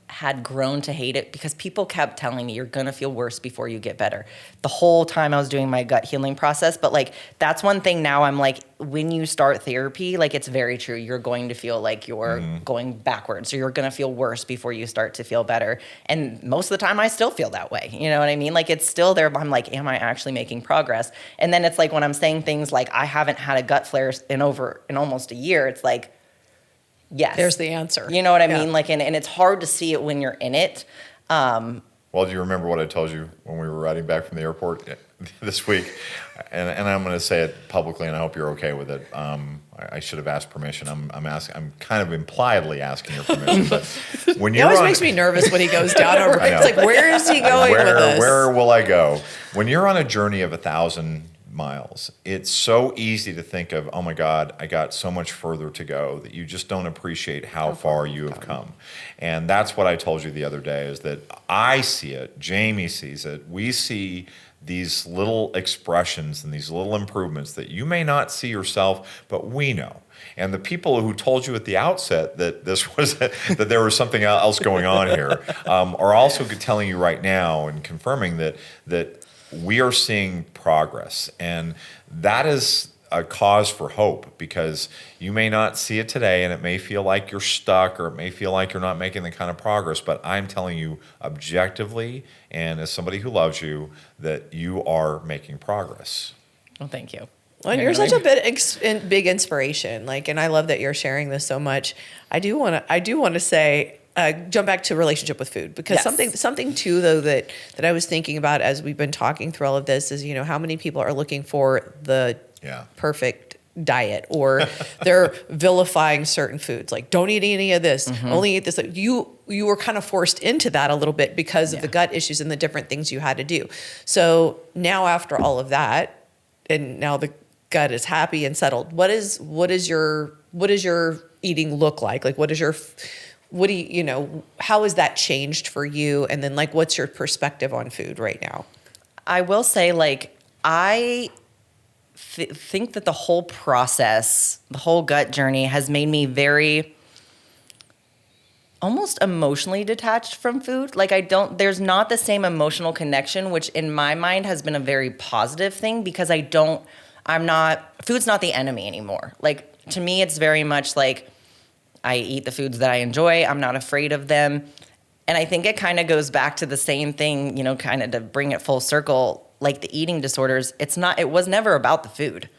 had grown to hate it, because people kept telling me you're going to feel worse before you get better the whole time I was doing my gut healing process. But that's one thing now I'm when you start therapy, it's very true. You're going to feel like you're going backwards, or you're going to feel worse before you start to feel better. And most of the time I still feel that way. You know what I mean? It's still there, but I'm am I actually making progress? And then it's when I'm saying things I haven't had a gut flare in almost a year, it's yes. There's the answer. You know what I mean? And it's hard to see it when you're in it. Well, do you remember what I told you when we were riding back from the airport this week? And I'm going to say it publicly, and I hope you're okay with it. I should have asked permission. I'm kind of impliedly asking your permission. But when it always makes me nervous when he goes down over. It's where is he going with this? Where will I go? When you're on a journey of 1,000 miles, it's so easy to think of, oh my God, I got so much further to go, that you just don't appreciate how far you have come. And that's what I told you the other day, is that I see it, Jamie sees it, we see these little expressions and these little improvements that you may not see yourself, but we know. And the people who told you at the outset that that there was something else going on here are also telling you right now and confirming that we are seeing progress, and that is a cause for hope, because you may not see it today, and it may feel like you're stuck, or it may feel like you're not making the kind of progress, but I'm telling you objectively, and as somebody who loves you, that you are making progress. Well, thank you. Well, and you're such a big inspiration. Like, and I love that you're sharing this so much. I do want to say, jump back to relationship with food, because something too, though, that I was thinking about as we've been talking through all of this is, how many people are looking for the perfect diet, or they're vilifying certain foods, like don't eat any of this, only eat this. Like, you were kind of forced into that a little bit because of the gut issues and the different things you had to do. So now, after all of that, and now the gut is happy and settled, what is your eating look like? Like, how has that changed for you? And then, like, what's your perspective on food right now? I will say, like, I think that the whole process, the whole gut journey has made me very almost emotionally detached from food. Like, there's not the same emotional connection, which in my mind has been a very positive thing, because food's not the enemy anymore. Like, to me, it's very much like, I eat the foods that I enjoy. I'm not afraid of them. And I think it kind of goes back to the same thing, kind of to bring it full circle, like the eating disorders. It was never about the food.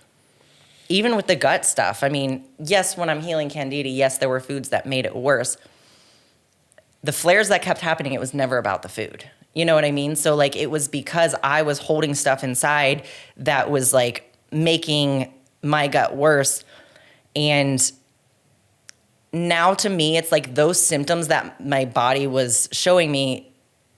Even with the gut stuff. I mean, yes, when I'm healing candida, yes, there were foods that made it worse. The flares that kept happening, it was never about the food. You know what I mean? So, like, it was because I was holding stuff inside that was, like, making my gut worse. And now, to me, it's like those symptoms that my body was showing me,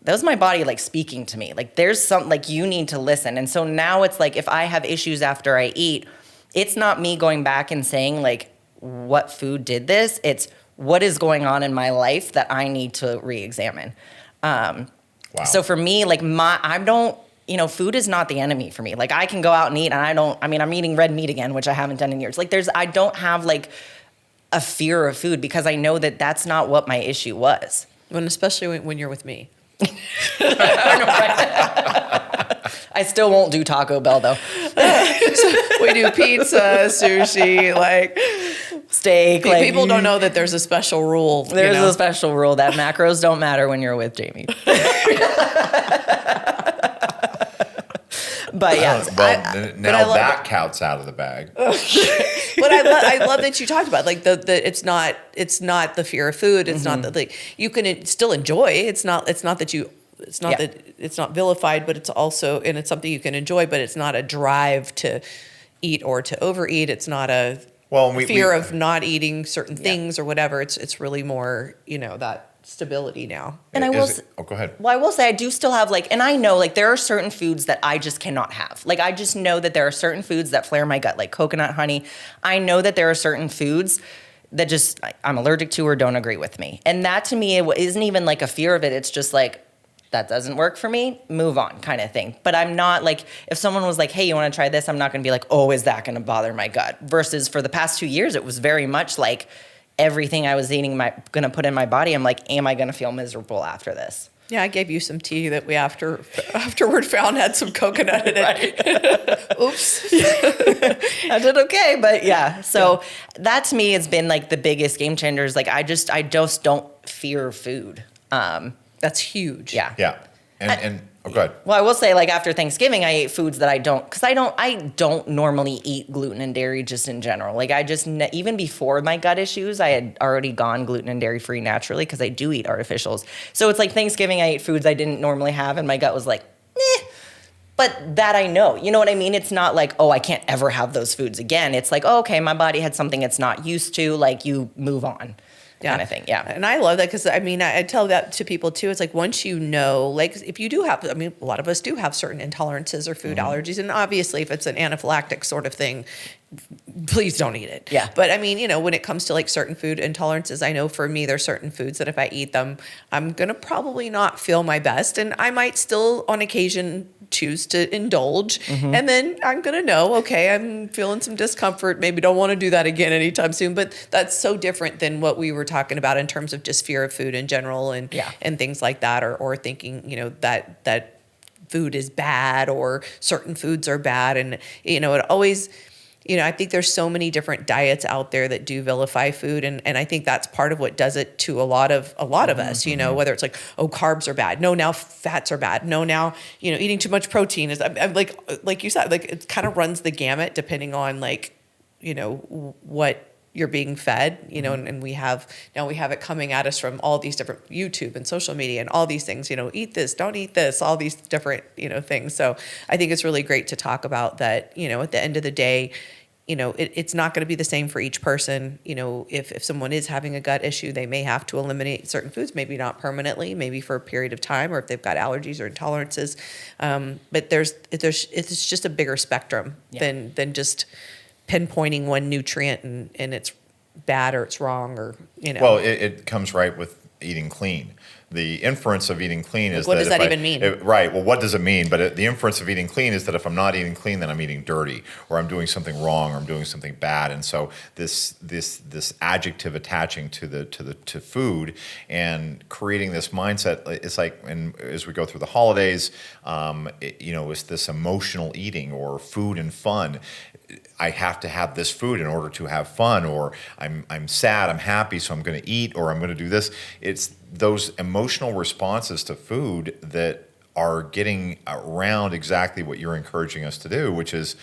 that was my body, like, speaking to me. Like, there's something, like, you need to listen. And so now it's like, if I have issues after I eat, it's not me going back and saying, like, what food did this? It's what is going on in my life that I need to re-examine. Wow. So for me, like, food is not the enemy for me. Like, I can go out and eat, and I'm eating red meat again, which I haven't done in years. Like, I don't have, like, a fear of food, because I know that that's not what my issue was. And especially when you're with me. I know, right? I still won't do Taco Bell, though. We do pizza, sushi, like steak. People don't know that there's a special rule. There's a special rule that macros don't matter when you're with Jamie. But yeah, that counts out of the bag. But I love that you talked about, like, it's not the fear of food. It's not that, like, you can still enjoy. It's not that it's not vilified, but it's also, and it's something you can enjoy, but it's not a drive to eat or to overeat. It's not a fear of not eating certain things or whatever. It's really more, that stability now. And go ahead. Well, I will say I do still have, like, and I know, like, there are certain foods that I just cannot have. Like, I just know that there are certain foods that flare my gut, like coconut honey. I know that there are certain foods that just I'm allergic to or don't agree with me. And that, to me, it isn't even like a fear of it. It's just like, that doesn't work for me, move on, kind of thing. But I'm not, like, if someone was like, hey, you want to try this? I'm not going to be like, oh, is that going to bother my gut? Versus for the past 2 years, it was very much like, everything I was eating, gonna put in my body, I'm like, am I gonna feel miserable after this? Yeah, I gave you some tea that we afterward found had some coconut in it. Right. Oops. I did okay, but yeah. So that, to me, has been, like, the biggest game changers. Like, I just don't fear food. That's huge. Yeah. Yeah. And go ahead. Well, I will say, like, after Thanksgiving, I ate foods that I don't normally eat gluten and dairy just in general. Like, even before my gut issues, I had already gone gluten and dairy free naturally, because I do eat artificials. So it's like Thanksgiving, I ate foods I didn't normally have, and my gut was like, But that I know. You know what I mean? It's not like, oh, I can't ever have those foods again. It's like, oh, okay, my body had something it's not used to. Like, you move on. Kind of thing, yeah. And I love that, because, I tell that to people too. It's like, once you know, like, if you do have, a lot of us do have certain intolerances or food allergies, and obviously if it's an anaphylactic sort of thing, please don't eat it. Yeah. But when it comes to, like, certain food intolerances, I know for me, there's certain foods that if I eat them, I'm going to probably not feel my best. And I might still on occasion choose to indulge. And then I'm going to know, okay, I'm feeling some discomfort. Maybe don't want to do that again anytime soon. But that's so different than what we were talking about in terms of just fear of food in general and things like that, or thinking, that food is bad or certain foods are bad. And, it always, I think there's so many different diets out there that do vilify food. And I think that's part of what does it to a lot of us, whether it's like, oh, carbs are bad. No, now fats are bad. No, now, eating too much protein is, I'm like you said, like it kind of runs the gamut depending on like, what you're being fed, and we have it coming at us from all these different YouTube and social media and all these things, eat this, don't eat this, all these different, things. So I think it's really great to talk about that, at the end of the day, it's not going to be the same for each person. If someone is having a gut issue, they may have to eliminate certain foods, maybe not permanently, maybe for a period of time, or if they've got allergies or intolerances. But it's just a bigger spectrum than just pinpointing one nutrient and it's bad or it's wrong or, Well, it comes right with eating clean. The inference of eating clean is what does that even mean? Right. Well, what does it mean? But the inference of eating clean is that if I'm not eating clean, then I'm eating dirty, or I'm doing something wrong, or I'm doing something bad. And so this adjective attaching to food and creating this mindset, it's like, and as we go through the holidays, it's this emotional eating or food and fun. I have to have this food in order to have fun, or I'm sad, I'm happy, so I'm going to eat, or I'm going to do this. It's those emotional responses to food that are getting around exactly what you're encouraging us to do, which is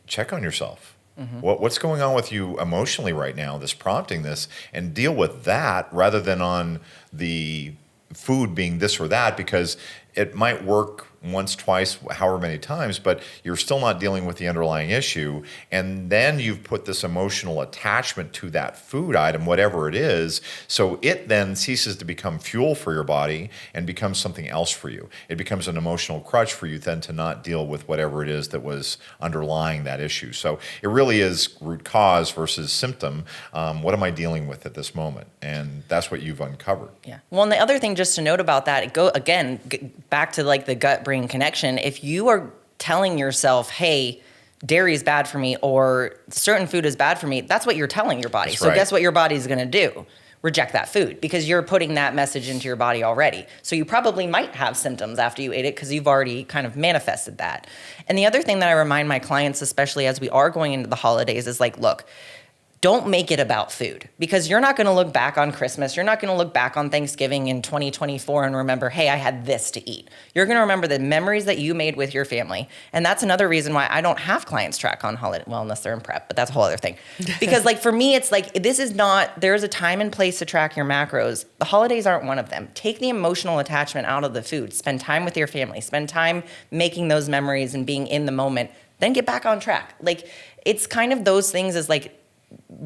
check on yourself. Mm-hmm. What's going on with you emotionally right now that's prompting this, and deal with that rather than on the food being this or that, because it might work once, twice, however many times, but you're still not dealing with the underlying issue. And then you've put this emotional attachment to that food item, whatever it is. So it then ceases to become fuel for your body and becomes something else for you. It becomes an emotional crutch for you then to not deal with whatever it is that was underlying that issue. So it really is root cause versus symptom. What am I dealing with at this moment? And that's what you've uncovered. Yeah. Well, and the other thing just to note about that, back to like the gut brain connection. If you are telling yourself, hey, dairy is bad for me, or certain food is bad for me, that's what you're telling your body. That's so right. Guess what your body's going to do? Reject that food, because you're putting that message into your body already. So you probably might have symptoms after you ate it because you've already kind of manifested that. And the other thing that I remind my clients, especially as we are going into the holidays, is like, look, don't make it about food, because you're not going to look back on Christmas. You're not going to look back on Thanksgiving in 2024 and remember, hey, I had this to eat. You're going to remember the memories that you made with your family. And that's another reason why I don't have clients track on holiday. Well, unless they're in prep, but that's a whole other thing. Because like for me, it's like, there's a time and place to track your macros. The holidays aren't one of them. Take the emotional attachment out of the food. Spend time with your family. Spend time making those memories and being in the moment. Then get back on track. Like it's kind of those things is like,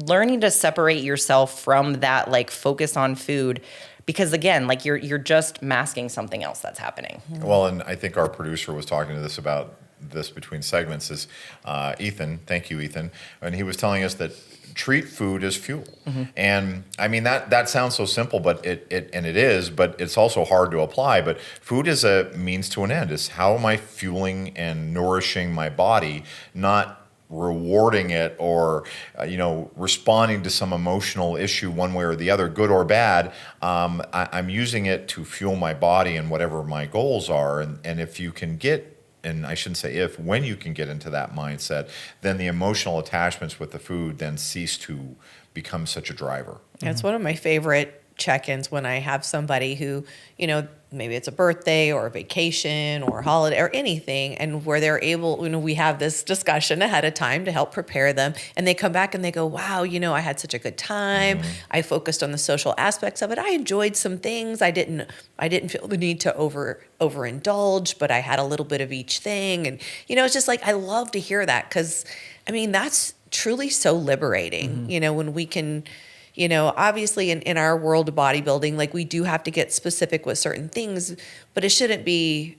learning to separate yourself from that like focus on food, because again, like you're just masking something else that's happening. Well, and I think our producer was talking to this about this between segments is Ethan. Thank you, Ethan. And he was telling us that treat food as fuel. Mm-hmm. And I mean that sounds so simple, but it is, but it's also hard to apply. But food is a means to an end. It's how am I fueling and nourishing my body, not rewarding it or responding to some emotional issue one way or the other, good or bad. I'm using it to fuel my body and whatever my goals are. And if you can get, and I shouldn't say if, when you can get into that mindset, then the emotional attachments with the food then cease to become such a driver. It's one of my favorite check-ins when I have somebody who, maybe it's a birthday or a vacation or a holiday or anything, and where they're able, we have this discussion ahead of time to help prepare them, and they come back and they go, wow, I had such a good time. Mm-hmm. I focused on the social aspects of it. I enjoyed some things. I didn't feel the need to overindulge, but I had a little bit of each thing. And, it's just like, I love to hear that, because that's truly so liberating, mm-hmm. When we can, obviously in our world of bodybuilding, like we do have to get specific with certain things, but it shouldn't be,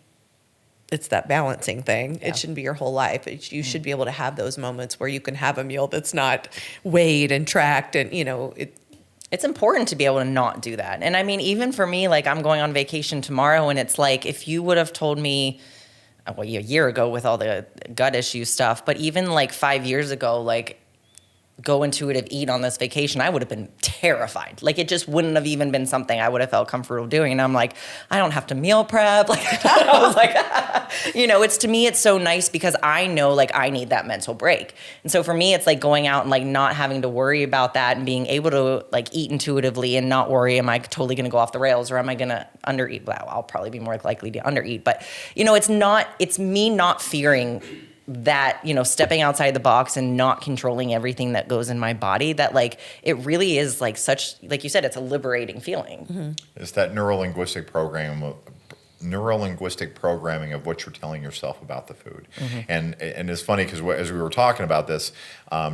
it's that balancing thing. Yeah. It shouldn't be your whole life. You should be able to have those moments where you can have a meal that's not weighed and tracked and, It's important to be able to not do that. And I mean, even for me, like I'm going on vacation tomorrow, and it's like, if you would have told me, a year ago with all the gut issue stuff, but even like 5 years ago, like go intuitive eat on this vacation, I would have been terrified. Like it just wouldn't have even been something I would have felt comfortable doing. And I'm like, I don't have to meal prep. Like I was like, you know, it's to me, it's so nice because I know like I need that mental break. And so for me, it's like going out and like not having to worry about that and being able to like eat intuitively and not worry, am I totally going to go off the rails or am I going to undereat? Well, I'll probably be more likely to undereat. But, you know, it's me not fearing that, you know, stepping outside the box and not controlling everything that goes in my body, that like it really is like such, like you said, it's a liberating feeling. Mm-hmm. It's that neurolinguistic programming of what you're telling yourself about the food. Mm-hmm. And it's funny because as we were talking about this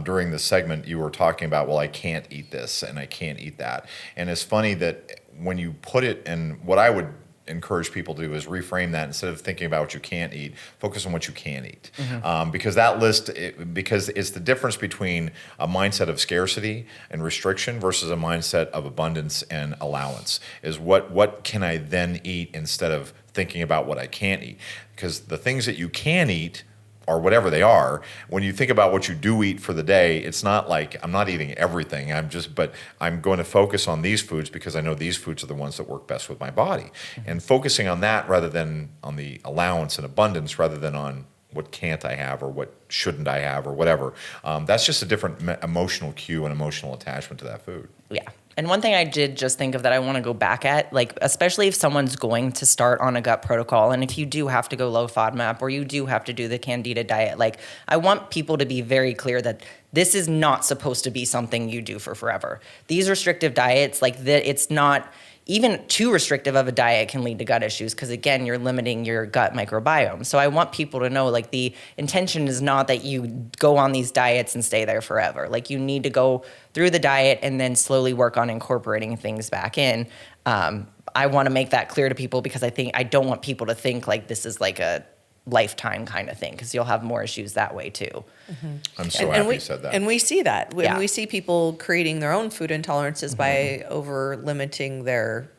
during this segment, you were talking about, well, I can't eat this and I can't eat that. And it's funny that when you put it in, what I would encourage people to do is reframe that. Instead of thinking about what you can't eat, focus on what you can eat. Mm-hmm. Because that list, because it's the difference between a mindset of scarcity and restriction versus a mindset of abundance and allowance, is what can I then eat instead of thinking about what I can't eat. Because the things that you can eat, or whatever they are, when you think about what you do eat for the day, it's not like I'm not eating everything. But I'm going to focus on these foods because I know these foods are the ones that work best with my body. Mm-hmm. And focusing on that rather than on the allowance and abundance, rather than on what can't I have or what shouldn't I have or whatever. That's just a different emotional cue and emotional attachment to that food. Yeah. And one thing I did just think of that I want to go back at, like, especially if someone's going to start on a gut protocol, and if you do have to go low FODMAP or you do have to do the Candida diet, like, I want people to be very clear that this is not supposed to be something you do for forever. These restrictive diets, like, it's not even too restrictive of a diet can lead to gut issues because, again, you're limiting your gut microbiome. So I want people to know, like, the intention is not that you go on these diets and stay there forever. Like, you need to go through the diet and then slowly work on incorporating things back in. I want to make that clear to people because I don't want people to think like this is like a lifetime kind of thing, because you'll have more issues that way too. Mm-hmm. I'm so happy you said that. And we see that. Yeah. We see people creating their own food intolerances by over limiting their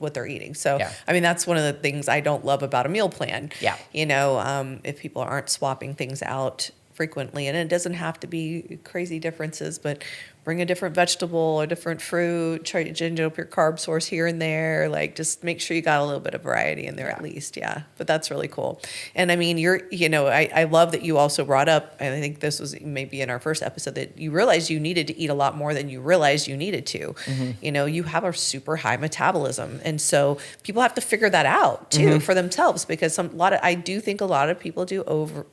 what they're eating. So, Yeah. I mean, that's one of the things I don't love about a meal plan. Yeah. You know, if people aren't swapping things out frequently, and it doesn't have to be crazy differences, but bring a different vegetable, a different fruit, try to change up your carb source here and there. Like, just make sure you got a little bit of variety in there at least. Yeah. But that's really cool. And I mean, I love that you also brought up, and I think this was maybe in our first episode, that you realized you needed to eat a lot more than you realized you needed to. Mm-hmm. You know, you have a super high metabolism. And so people have to figure that out too for themselves, because I do think a lot of people do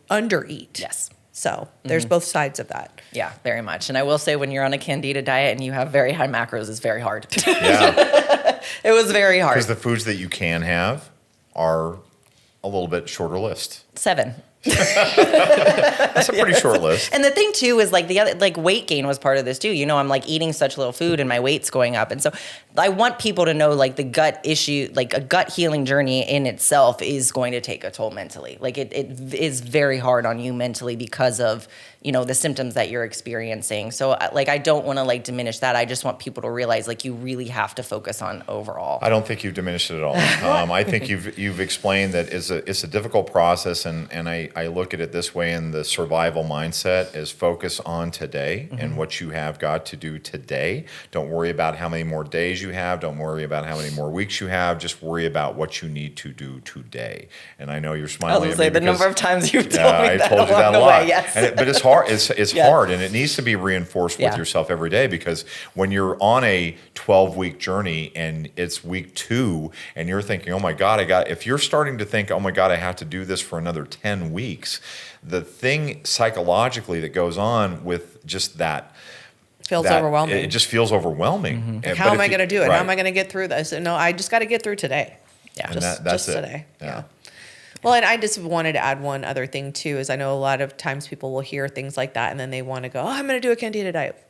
undereat. Yes. So there's both sides of that. Yeah, very much. And I will say, when you're on a Candida diet and you have very high macros, it's very hard. Yeah. It was very hard. Because the foods that you can have are a little bit shorter list. 7. That's a pretty short list. And the thing too is, like, the other, like, weight gain was part of this too. You know, I'm like eating such little food and my weight's going up. And so I want people to know, like, the gut issue, like a gut healing journey in itself is going to take a toll mentally. Like, it is very hard on you mentally because of, you know, the symptoms that you're experiencing. So, like, I don't want to, like, diminish that. I just want people to realize, like, you really have to focus on overall. I don't think you've diminished it at all. I think you've explained that it's a difficult process, and I look at it this way, in the survival mindset is focus on today and what you have got to do today. Don't worry about how many more days you have. Don't worry about how many more weeks you have. Just worry about what you need to do today. And I know you're smiling at me the number of times you've told me I that told you that a along the lot. way, yes. But it's hard. It's hard, and it needs to be reinforced with Yeah. yourself every day, because when you're on a 12-week journey and it's week 2 and you're thinking, oh my God, if you're starting to think, oh my God, I have to do this for another 10 weeks, the thing psychologically that goes on with just that Feels overwhelming. It just feels overwhelming. Like, how am I going to do it? How am I going to get through this? No, I just got to get through today. Yeah. And Just it. today. Yeah. Well, and I just wanted to add one other thing too, is I know a lot of times people will hear things like that and then they want to go, oh, I'm going to do a Candida diet.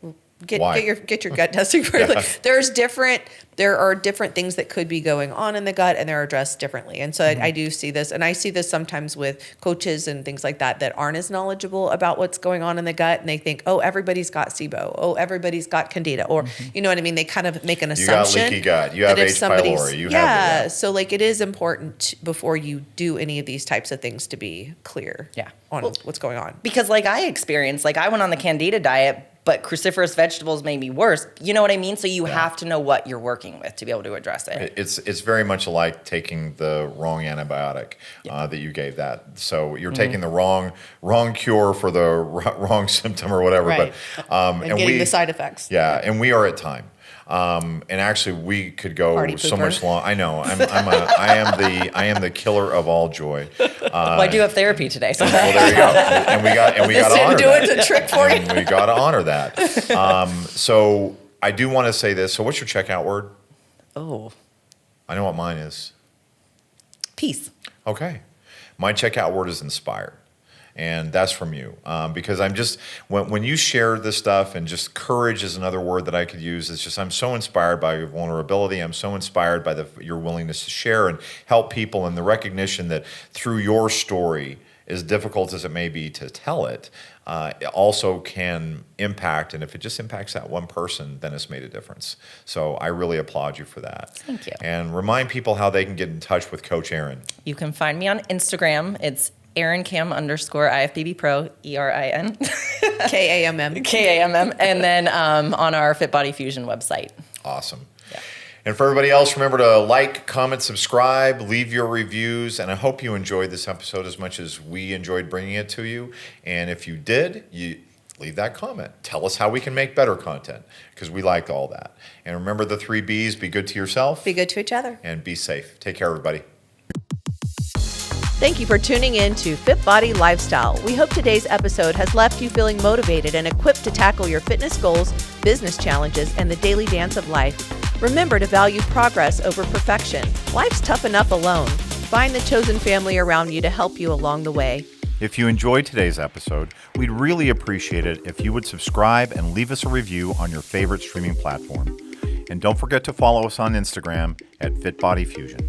Get your gut testing for it. Like, there are different things that could be going on in the gut, and they're addressed differently. And so I do see this, and I see this sometimes with coaches and things like that aren't as knowledgeable about what's going on in the gut, and they think, oh, everybody's got SIBO, oh, everybody's got Candida, or you know what I mean? They kind of make an assumption. You got leaky gut. You have H. pylori. So like, it is important before you do any of these types of things to be clear on what's going on. Because, like, I experienced, like, I went on the Candida diet but cruciferous vegetables may be worse. You know what I mean? So you have to know what you're working with to be able to address it. It's very much like taking the wrong antibiotic that you gave that. So you're taking the wrong cure for the wrong symptom or whatever. Right. But and getting the side effects. Yeah, and we are at time. And actually, we could go Party so pooper. much long. I know. I am the killer of all joy. Well, I do have therapy today, so Well, there you go. And we got to This honor didn't do that. it. It's a trick for you. And we got to honor that. So I do want to say this. So what's your checkout word? oh, I know what mine is. peace. Okay. My checkout word is inspired. And that's from you. Because I'm just, when you share this stuff, and just courage is another word that I could use. It's just, I'm so inspired by your vulnerability. I'm so inspired by your willingness to share and help people, and the recognition that through your story, as difficult as it may be to tell it, it also can impact. And if it just impacts that one person, then it's made a difference. So I really applaud you for that. Thank you. And remind people how they can get in touch with Coach Erin. You can find me on Instagram. It's Erin Kamm _IFBB Pro, ERIN. KAMM. KAMM. And then on our FitBody Fusion website. Awesome. Yeah. And for everybody else, remember to like, comment, subscribe, leave your reviews. And I hope you enjoyed this episode as much as we enjoyed bringing it to you. And if you did, you leave that comment. Tell us how we can make better content, because we liked all that. And remember the 3 B's: be good to yourself, Be good to each other. and be safe. Take care, everybody. Thank you for tuning in to FitBody Lifestyle. We hope today's episode has left you feeling motivated and equipped to tackle your fitness goals, business challenges, and the daily dance of life. Remember to value progress over perfection. Life's tough enough alone. Find the chosen family around you to help you along the way. If you enjoyed today's episode, we'd really appreciate it if you would subscribe and leave us a review on your favorite streaming platform. And don't forget to follow us on Instagram at FitBody Fusion.